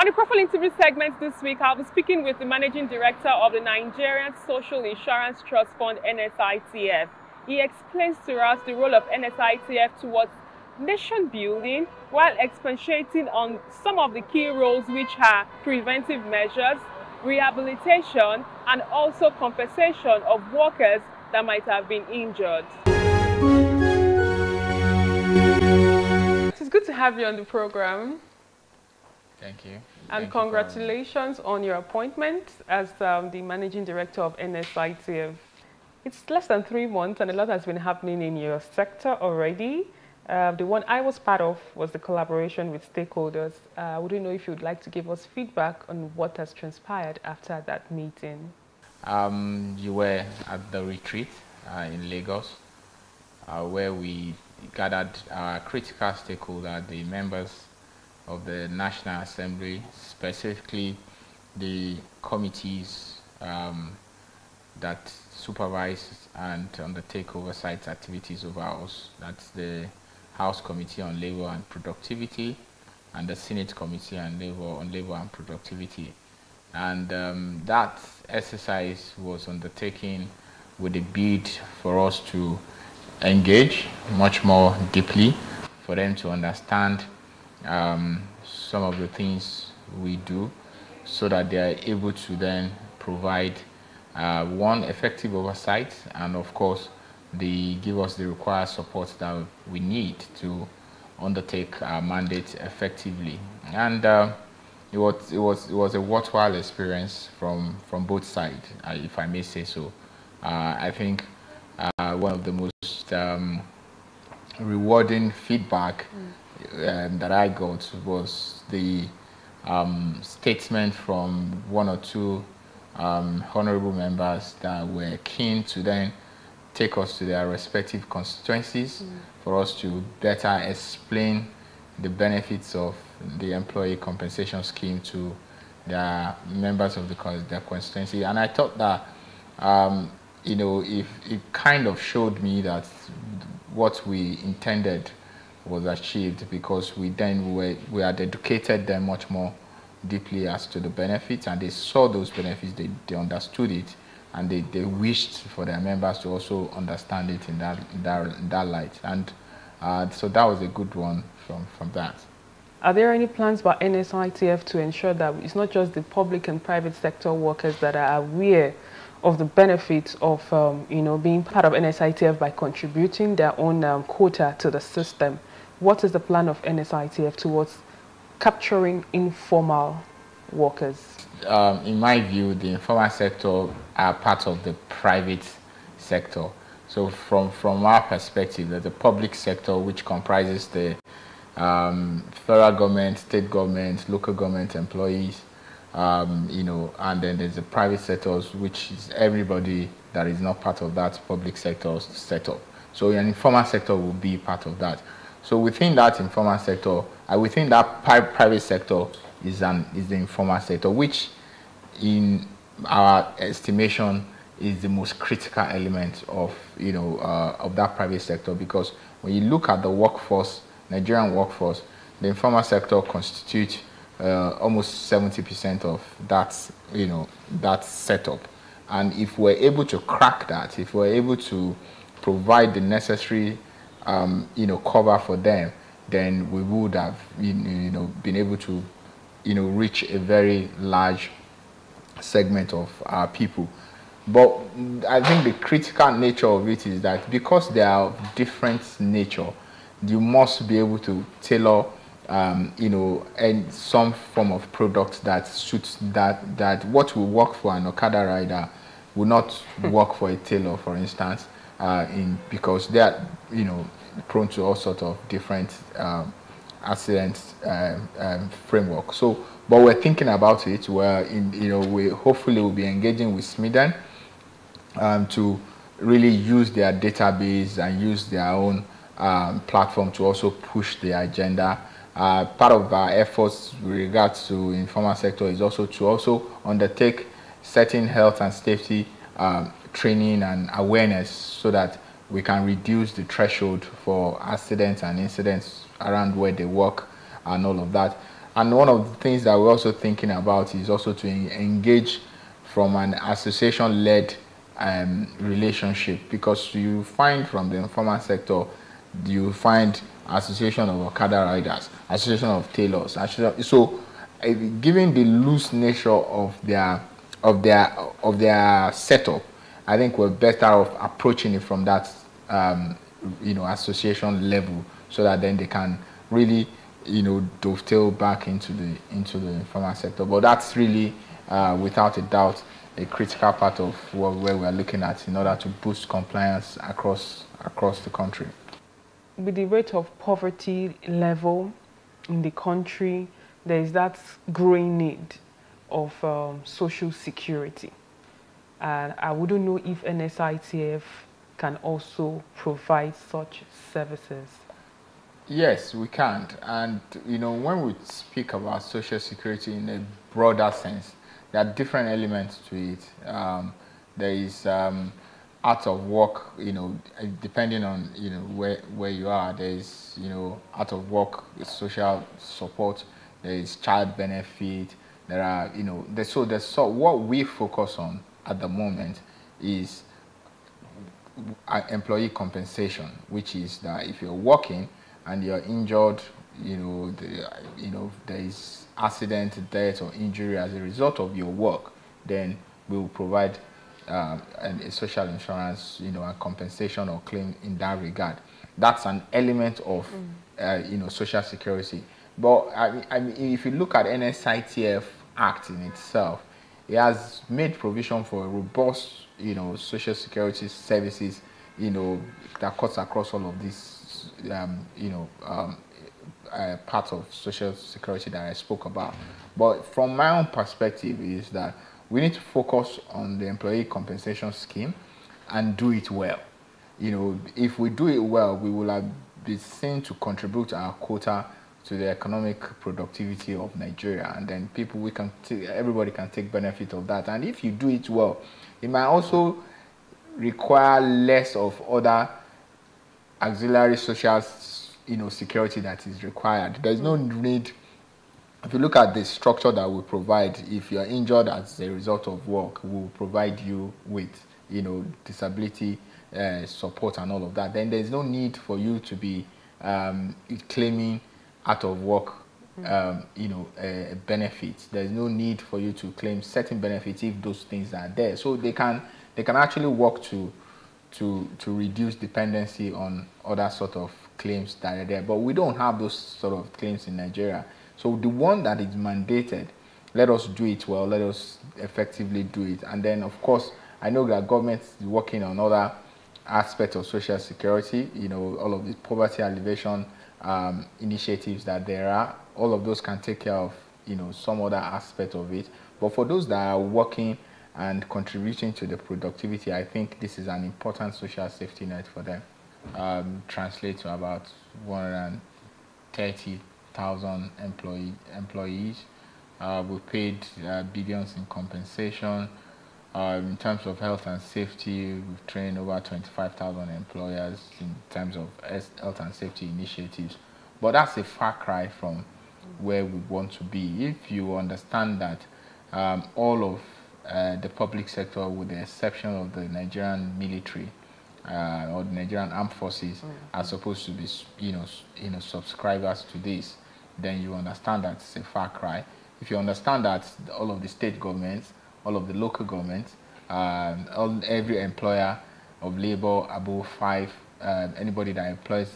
the profile interview segment this week, I'll be speaking with the Managing Director of the Nigerian Social Insurance Trust Fund, NSITF. He explains to us the role of NSITF towards nation building while expatiating on some of the key roles, which are preventive measures, rehabilitation, and also compensation of workers that might have been injured. It's good to have you on the program. Thank you. And congratulations on your appointment as the Managing Director of NSITF. It's less than 3 months and a lot has been happening in your sector already. The one I was part of was the collaboration with stakeholders. Would you know if you'd like to give us feedback on what has transpired after that meeting? You were at the retreat in Lagos, where we gathered our critical stakeholders, the members of the National Assembly, specifically the committees that supervise and undertake oversight activities over us. That's the House Committee on Labor and Productivity and the Senate Committee on Labor and Productivity. And that exercise was undertaken with a bid for us to engage much more deeply, for them to understand some of the things we do, so that they are able to then provide one, effective oversight, and of course they give us the required support that we need to undertake our mandate effectively. And it was a worthwhile experience from both sides, if I may say so. I think one of the most rewarding feedback that I got was the statement from 1 or 2 honorable members that were keen to then take us to their respective constituencies for us to better explain the benefits of the employee compensation scheme to their members of their constituency. And I thought that you know, if it kind of showed me that what we intended was achieved, because we had educated them much more deeply as to the benefits, and they saw those benefits, they understood it, and they wished for their members to also understand it in that light. And so that was a good one from that. Are there any plans by NSITF to ensure that it's not just the public and private sector workers that are aware of the benefits of you know, being part of NSITF by contributing their own quota to the system? What is the plan of NSITF towards capturing informal workers? In my view, the informal sector are part of the private sector. So from our perspective, there's the public sector, which comprises the federal government, state government, local government employees, you know, and then there's the private sectors, which is everybody that is not part of that public sector setup. So an informal sector will be part of that. So within that informal sector, within that private sector is the informal sector, which in our estimation is the most critical element of, you know, of that private sector, because when you look at the workforce, Nigerian workforce, the informal sector constitutes almost 70% of that, you know, that setup. And if we're able to crack that, if we're able to provide the necessary you know, cover for them, then we would have, you know, been able to, you know, reach a very large segment of our people. But I think the critical nature of it is that because they are of different nature, you must be able to tailor, you know, and some form of product that suits that what will work for an Okada rider will not work for a tailor, for instance, because they are, you know, prone to all sorts of different accidents framework. So, but we're thinking about it. You know, we hopefully will be engaging with Smiden to really use their database and use their own platform to also push the agenda. Part of our efforts with regards to informal sector is also to undertake certain health and safety training and awareness, so that we can reduce the threshold for accidents and incidents around where they work and all of that. And one of the things that we're also thinking about is also to engage from an association-led relationship, because you find from the informal sector, you find association of Okada riders, association of tailors, so given the loose nature of their setup, I think we're better off approaching it from that association level, so that then they can really dovetail back into the informal sector. But that's really without a doubt a critical part of where we're looking at in order to boost compliance across the country. With the rate of poverty level in the country, there is that growing need of social security. And I wouldn't know if NSITF can also provide such services. Yes, we can. And when we speak about social security in a broader sense, there are different elements to it. There is out of work, depending on where you are. There is out of work social support. There is child benefit. There are so what we focus on at the moment is employee compensation, which is that if you're working and you're injured, there is accident, death, or injury as a result of your work, then we will provide a social insurance, a compensation or claim in that regard. That's an element of, social security. But I mean, if you look at NSITF Act in itself, it has made provision for a robust, social security services, that cuts across all of these, parts of social security that I spoke about. But from my own perspective is that we need to focus on the employee compensation scheme and do it well. If we do it well, we will be seen to contribute our quota to the economic productivity of Nigeria, and then everybody can take benefit of that. And if you do it well, it might also require less of other auxiliary social security that is required. There's no need. If you look at the structure that we provide, if you're injured as a result of work, we'll provide you with disability support and all of that. Then there's no need for you to be claiming out of work benefits. There's no need for you to claim certain benefits if those things are there. So they can actually work to reduce dependency on other sort of claims that are there. But we don't have those sort of claims in Nigeria. So the one that is mandated, let us do it well, let us effectively do it. And then, of course, I know that government is working on other aspects of social security, all of the poverty alleviation initiatives that there are. All of those can take care of, some other aspect of it. But for those that are working and contributing to the productivity, I think this is an important social safety net for them. Translates to about 130,000 employees. We paid billions in compensation. In terms of health and safety, we've trained over 25,000 employers in terms of health and safety initiatives. But that's a far cry from where we want to be. If you understand that all of the public sector, with the exception of the Nigerian military or the Nigerian armed forces, are supposed to be, subscribers to this, then you understand that it's a far cry. If you understand that all of the state governments, all of the local governments, every employer of labor above 5, anybody that employs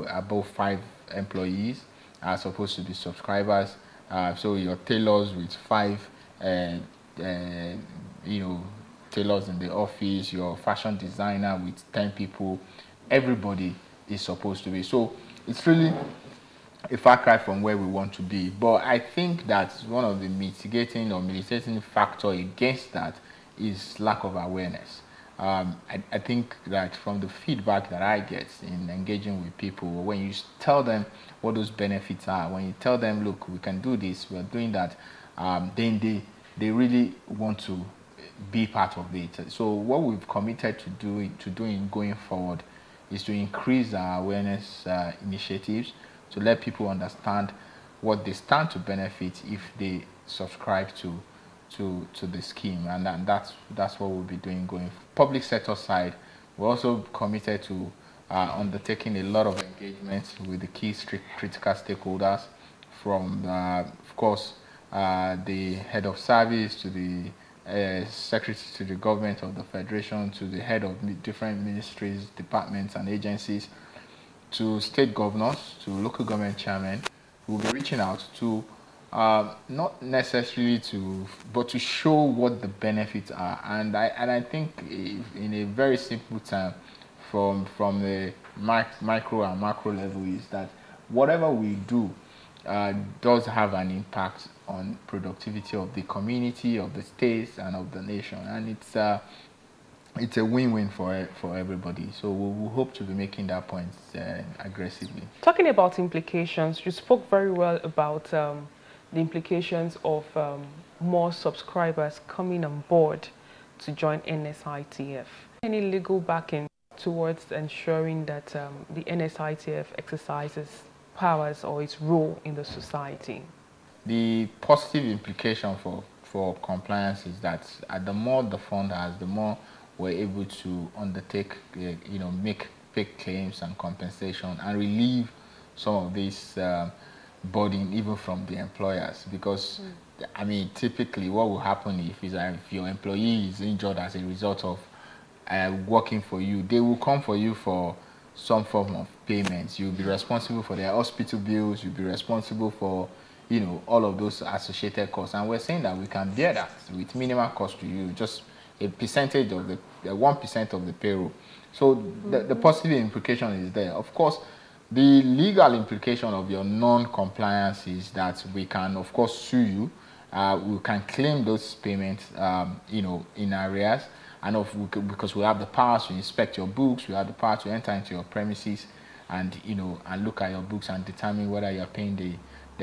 above 5 employees are supposed to be subscribers. So your tailors with 5, tailors in the office, your fashion designer with 10 people, everybody is supposed to be. So it's really a far cry from where we want to be. But I think that one of the mitigating or militating factor against that is lack of awareness. I think that from the feedback that I get in engaging with people, when you tell them what those benefits are, when you tell them, look, we can do this, we're doing that, then they really want to be part of it. So what we've committed to doing going forward is to increase our awareness initiatives, to let people understand what they stand to benefit if they subscribe to the scheme, and that's what we'll be doing going. Public sector side, we're also committed to undertaking a lot of engagements with the key critical stakeholders, from of course the head of service to the secretary to the government of the federation, to the head of different ministries, departments and agencies, to state governors, to local government chairmen. We'll be reaching out to not necessarily but to show what the benefits are, and I think in a very simple term, from the micro and macro level, is that whatever we do does have an impact on productivity of the community, of the states, and of the nation, and it's a win-win for everybody. So we hope to be making that point aggressively. Talking about implications, you spoke very well about the implications of more subscribers coming on board to join NSITF. Any legal backing towards ensuring that the NSITF exercises powers or its role in the society? The positive implication for compliance is that the more the fund has, the more we're able to undertake, pay claims and compensation, and relieve some of this burden even from the employers. Because I mean, typically what will happen if your employee is injured as a result of working for you, they will come for you for some form of payments. You'll be responsible for their hospital bills, you'll be responsible for all of those associated costs, and we're saying that we can bear that with minimal cost to you, just a percentage of the 1% of the payroll. So the positive implication is there. Of course, the legal implication of your non-compliance is that we can, of course, sue you. We can claim those payments, in arrears, and because we have the power to inspect your books, we have the power to enter into your premises, and and look at your books and determine whether you are paying the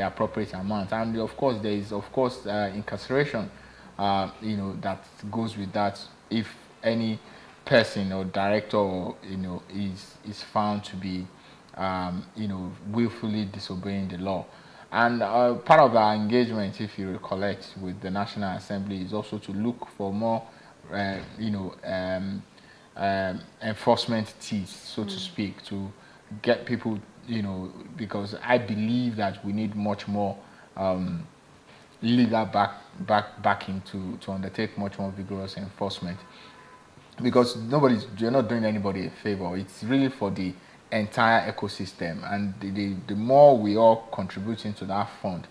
appropriate amount. And of course, there is incarceration, that goes with that if any person or director, is found to be, willfully disobeying the law. And part of our engagement, if you recollect, with the National Assembly is also to look for more, enforcement teeth, so to speak, to get people, because I believe that we need much more legal backing to undertake much more vigorous enforcement, because you're not doing anybody a favor. It's really for the entire ecosystem, and the more we all contribute into that fund,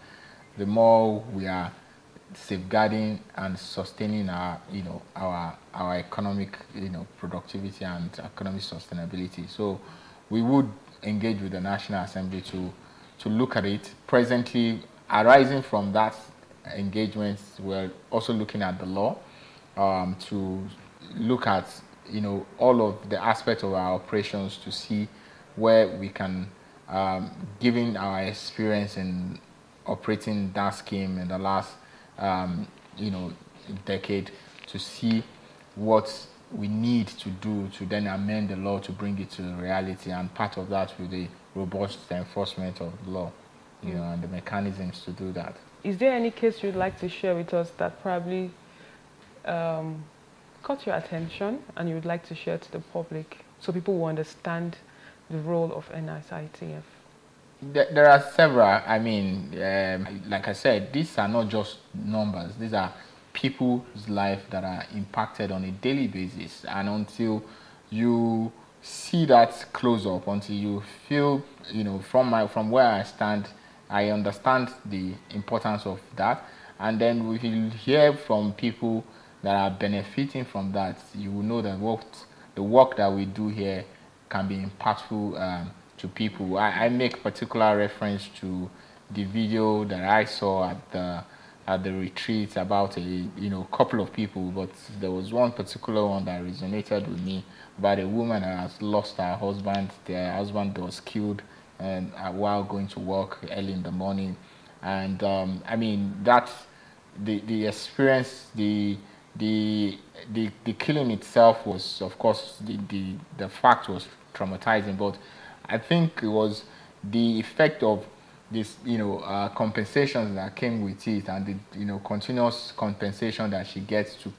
the more we are safeguarding and sustaining our economic productivity and economic sustainability. So we would engage with the National Assembly to look at it. Presently, arising from that engagement, we're also looking at the law to look at all of the aspects of our operations to see where we can, given our experience in operating that scheme in the last decade, to see what we need to do to then amend the law to bring it to reality, and part of that will be robust enforcement of the law, and the mechanisms to do that. Is there any case you'd like to share with us that probably caught your attention and you would like to share to the public so people will understand the role of NSITF? There are several. I mean, like I said, these are not just numbers. These are people's life that are impacted on a daily basis. And until you see that close up, until you feel, from where I stand, I understand the importance of that. And then we will hear from people that are benefiting from that. You will know that the work that we do here can be impactful to people. I make particular reference to the video that I saw at the retreat about a couple of people, but there was one particular one that resonated with me about a woman that has lost her husband. Their husband was killed while going to work early in the morning, and I mean that's the experience. The killing itself was, of course, the fact was traumatizing, but I think it was the effect of this, compensations that came with it, and the, continuous compensation that she gets to,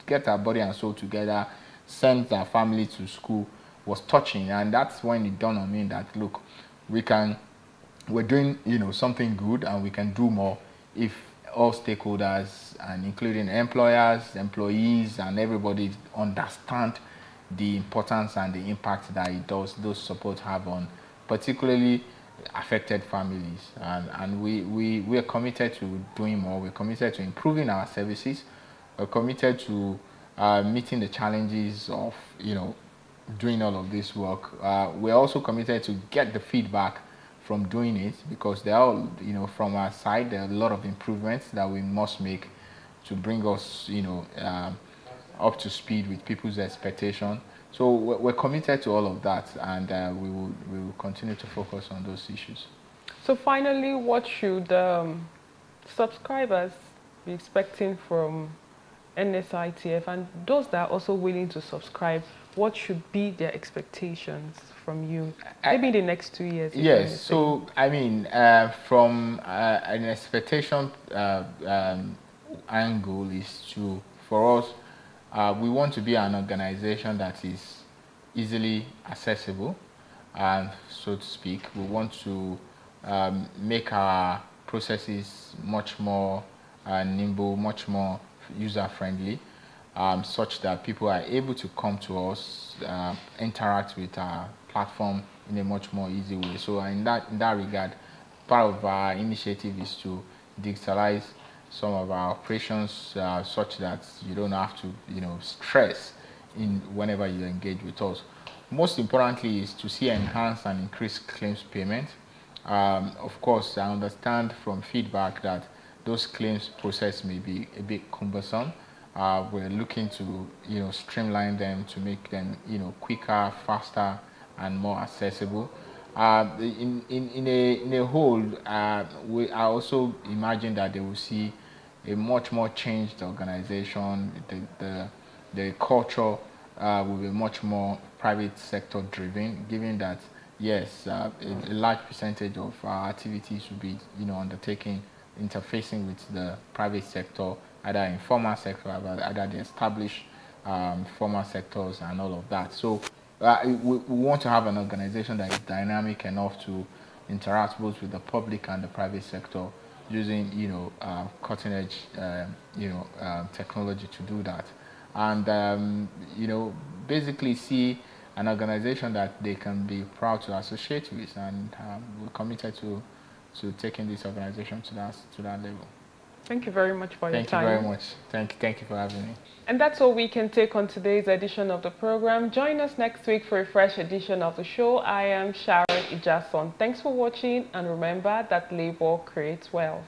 get her body and soul together, send her family to school, was touching. And that's when it dawned on me that, look, we're doing, something good, and we can do more if all stakeholders, and including employers, employees, and everybody understand the importance and the impact that those supports have on particularly affected families. And we are committed to doing more. We're committed to improving our services. We're committed to meeting the challenges of, doing all of this work. We're also committed to get the feedback from doing it, because there are, from our side, there are a lot of improvements that we must make to bring us, up to speed with people's expectation. So we're committed to all of that, and we will continue to focus on those issues. So finally, what should subscribers be expecting from NSITF, and those that are also willing to subscribe, what should be their expectations from you, maybe in the next 2 years? Yes, so I mean, from an expectation angle is for us, we want to be an organization that is easily accessible, so to speak. We want to make our processes much more nimble, much more user-friendly, such that people are able to come to us, interact with our platform in a much more easy way. So in that regard, part of our initiative is to digitalize some of our operations, such that you don't have to, stress whenever you engage with us. Most importantly is to see enhanced and increased claims payment. Of course, I understand from feedback that those claims process may be a bit cumbersome. We're looking to, streamline them to make them, quicker, faster, and more accessible. In a whole, I also imagine that they will see a much more changed organization. The culture will be much more private sector driven, given that, yes, a large percentage of our activities will be, undertaking interfacing with the private sector, either informal sector, either the established formal sectors, and all of that. So we want to have an organization that is dynamic enough to interact both with the public and the private sector, using cutting edge technology to do that, and basically see an organization that they can be proud to associate with, and we're committed to taking this organization to that level. Thank you very much for your time. Thank you very much. Thank you for having me. And that's all we can take on today's edition of the program. Join us next week for a fresh edition of the show. I am Sharon Ijason. Thanks for watching, and remember that labor creates wealth.